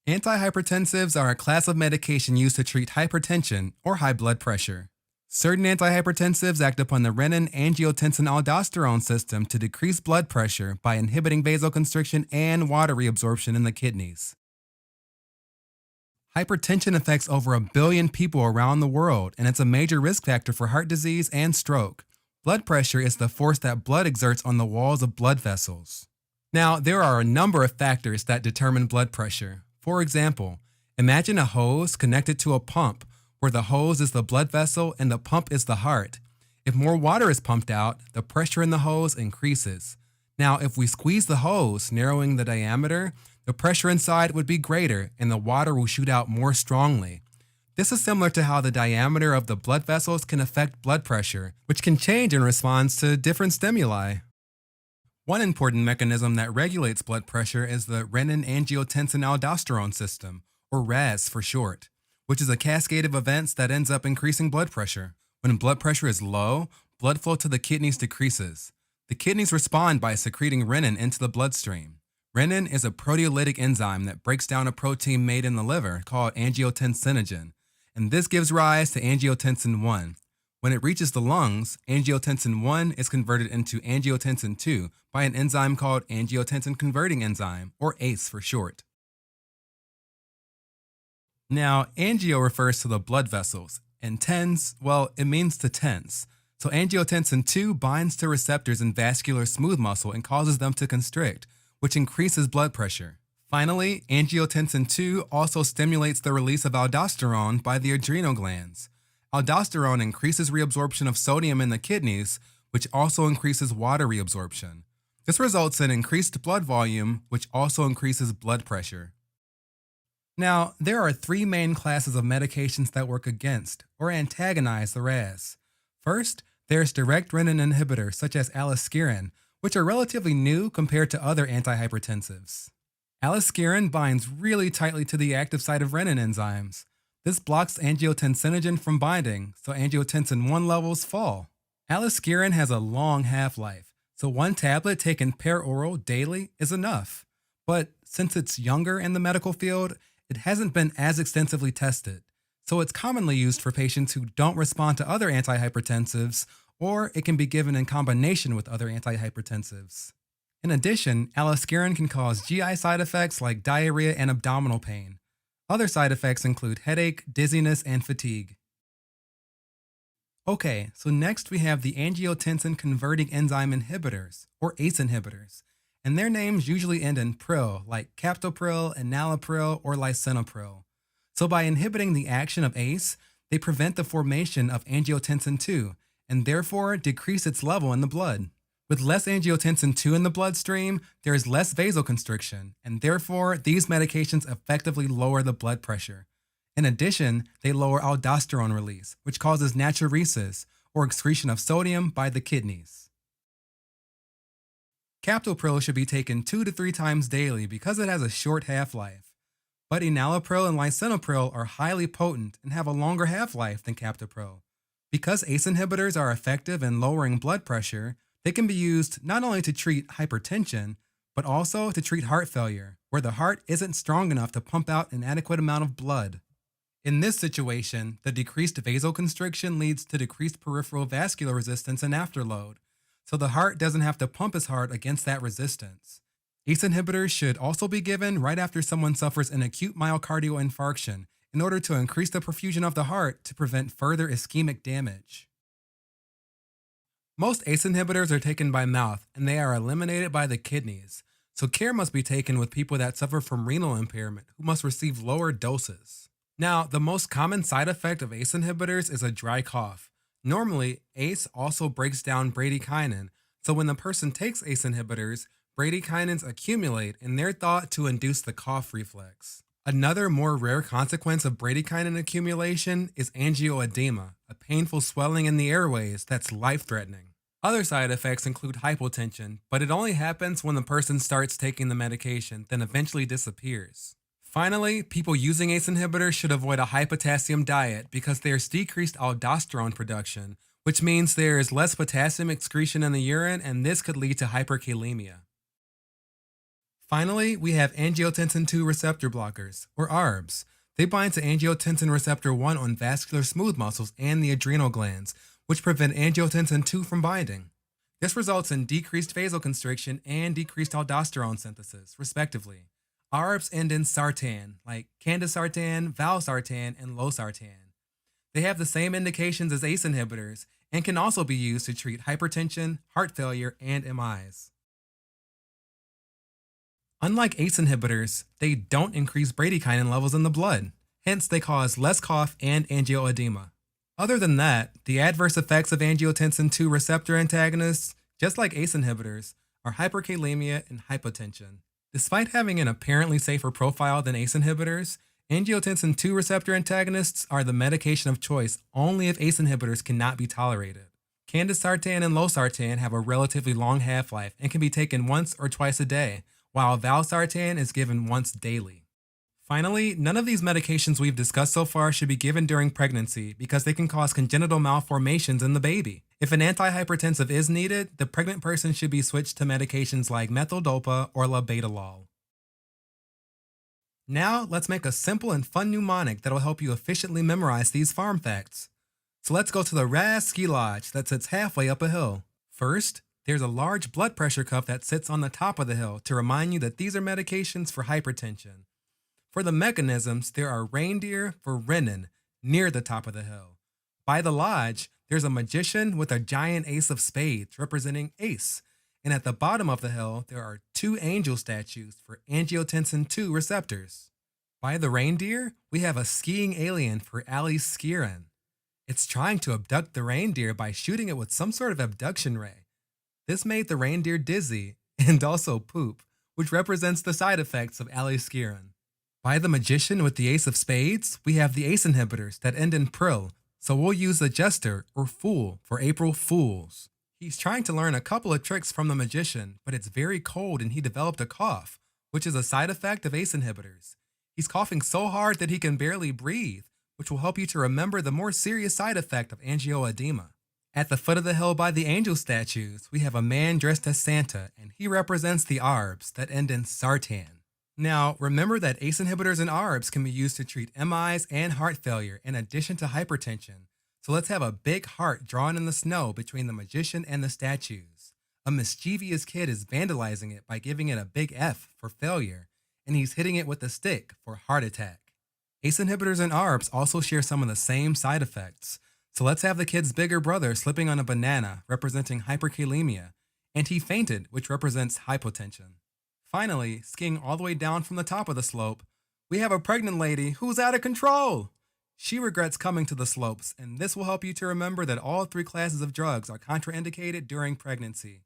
Antihypertensives are a class of medication used to treat hypertension or high blood pressure. Certain antihypertensives act upon the renin-angiotensin-aldosterone system to decrease blood pressure by inhibiting vasoconstriction and water reabsorption in the kidneys. Hypertension affects over 1 billion people around the world, and it's a major risk factor for heart disease and stroke. Blood pressure is the force that blood exerts on the walls of blood vessels. Now, there are a number of factors that determine blood pressure. For example, imagine a hose connected to a pump, where the hose is the blood vessel and the pump is the heart. If more water is pumped out, the pressure in the hose increases. Now, if we squeeze the hose, narrowing the diameter, the pressure inside would be greater and the water will shoot out more strongly. This is similar to how the diameter of the blood vessels can affect blood pressure, which can change in response to different stimuli. One important mechanism that regulates blood pressure is the renin-angiotensin-aldosterone system, or RAAS for short, which is a cascade of events that ends up increasing blood pressure. When blood pressure is low, blood flow to the kidneys decreases. The kidneys respond by secreting renin into the bloodstream. Renin is a proteolytic enzyme that breaks down a protein made in the liver called angiotensinogen, and this gives rise to angiotensin 1. When it reaches the lungs, angiotensin 1 is converted into angiotensin 2 by an enzyme called Angiotensin-Converting Enzyme, or ACE for short. Now, angio refers to the blood vessels, and tens, well, it means to tense. So angiotensin 2 binds to receptors in vascular smooth muscle and causes them to constrict, which increases blood pressure. Finally, angiotensin 2 also stimulates the release of aldosterone by the adrenal glands. Aldosterone increases reabsorption of sodium in the kidneys, which also increases water reabsorption. This results in increased blood volume, which also increases blood pressure. Now, there are 3 main classes of medications that work against or antagonize the RAAS. First, there's direct renin inhibitors such as aliskiren, which are relatively new compared to other antihypertensives. Aliskiren binds really tightly to the active site of renin enzymes. This blocks angiotensinogen from binding, so angiotensin 1 levels fall. Aliskiren has a long half-life, so 1 tablet taken peroral daily is enough. But since it's younger in the medical field, it hasn't been as extensively tested, so it's commonly used for patients who don't respond to other antihypertensives, or it can be given in combination with other antihypertensives. In addition, aliskiren can cause GI side effects like diarrhea and abdominal pain. Other side effects include headache, dizziness, and fatigue. Okay, so next we have the Angiotensin-Converting Enzyme Inhibitors, or ACE inhibitors, and their names usually end in pril, like captopril, enalapril, or lisinopril. So by inhibiting the action of ACE, they prevent the formation of angiotensin 2, and therefore decrease its level in the blood. With less angiotensin 2 in the bloodstream, there is less vasoconstriction, and therefore these medications effectively lower the blood pressure. In addition, they lower aldosterone release, which causes natriuresis, or excretion of sodium, by the kidneys. Captopril should be taken 2 to 3 times daily because it has a short half-life. But enalapril and lisinopril are highly potent and have a longer half-life than captopril. Because ACE inhibitors are effective in lowering blood pressure, they can be used not only to treat hypertension, but also to treat heart failure, where the heart isn't strong enough to pump out an adequate amount of blood. In this situation, the decreased vasoconstriction leads to decreased peripheral vascular resistance and afterload, so the heart doesn't have to pump as hard against that resistance. ACE inhibitors should also be given right after someone suffers an acute myocardial infarction in order to increase the perfusion of the heart to prevent further ischemic damage. Most ACE inhibitors are taken by mouth and they are eliminated by the kidneys, so care must be taken with people that suffer from renal impairment who must receive lower doses. Now, the most common side effect of ACE inhibitors is a dry cough. Normally, ACE also breaks down bradykinin, so when the person takes ACE inhibitors, bradykinins accumulate and they're thought to induce the cough reflex. Another more rare consequence of bradykinin accumulation is angioedema, a painful swelling in the airways that's life-threatening. Other side effects include hypotension, but it only happens when the person starts taking the medication, then eventually disappears. Finally, people using ACE inhibitors should avoid a high potassium diet because there's decreased aldosterone production, which means there is less potassium excretion in the urine, and this could lead to hyperkalemia. Finally, we have Angiotensin-2 Receptor Blockers, or ARBs. They bind to angiotensin receptor 1 on vascular smooth muscles and the adrenal glands, which prevent angiotensin 2 from binding. This results in decreased vasoconstriction and decreased aldosterone synthesis, respectively. ARBs end in sartan, like candesartan, valsartan, and losartan. They have the same indications as ACE inhibitors and can also be used to treat hypertension, heart failure, and MIs. Unlike ACE inhibitors, they don't increase bradykinin levels in the blood. Hence, they cause less cough and angioedema. Other than that, the adverse effects of angiotensin 2 receptor antagonists, just like ACE inhibitors, are hyperkalemia and hypotension. Despite having an apparently safer profile than ACE inhibitors, angiotensin 2 receptor antagonists are the medication of choice only if ACE inhibitors cannot be tolerated. Candesartan and losartan have a relatively long half-life and can be taken once or twice a day, while valsartan is given once daily. Finally, none of these medications we've discussed so far should be given during pregnancy because they can cause congenital malformations in the baby. If an antihypertensive is needed, the pregnant person should be switched to medications like methyldopa or labetalol. Now, let's make a simple and fun mnemonic that'll help you efficiently memorize these farm facts. So let's go to the RAAS ski lodge that sits halfway up a hill. First, there's a large blood pressure cuff that sits on the top of the hill to remind you that these are medications for hypertension. For the mechanisms, there are reindeer for renin near the top of the hill. By the lodge, there's a magician with a giant ace of spades representing ACE. And at the bottom of the hill, there are two angel statues for angiotensin 2 receptors. By the reindeer, we have a skiing alien for skirin. It's trying to abduct the reindeer by shooting it with some sort of abduction ray. This made the reindeer dizzy and also poop, which represents the side effects of skirin. By the magician with the ace of spades, we have the ACE inhibitors that end in pril, so we'll use the jester or fool for April Fools. He's trying to learn a couple of tricks from the magician, but it's very cold and he developed a cough, which is a side effect of ACE inhibitors. He's coughing so hard that he can barely breathe, which will help you to remember the more serious side effect of angioedema. At the foot of the hill by the angel statues, we have a man dressed as Santa, and he represents the ARBs that end in sartan. Now, remember that ACE inhibitors and ARBs can be used to treat MIs and heart failure in addition to hypertension. So let's have a big heart drawn in the snow between the magician and the statues. A mischievous kid is vandalizing it by giving it a big F for failure, and he's hitting it with a stick for heart attack. ACE inhibitors and ARBs also share some of the same side effects. So let's have the kid's bigger brother slipping on a banana, representing hyperkalemia, and he fainted, which represents hypotension. Finally, skiing all the way down from the top of the slope, we have a pregnant lady who's out of control. She regrets coming to the slopes, and this will help you to remember that all 3 classes of drugs are contraindicated during pregnancy.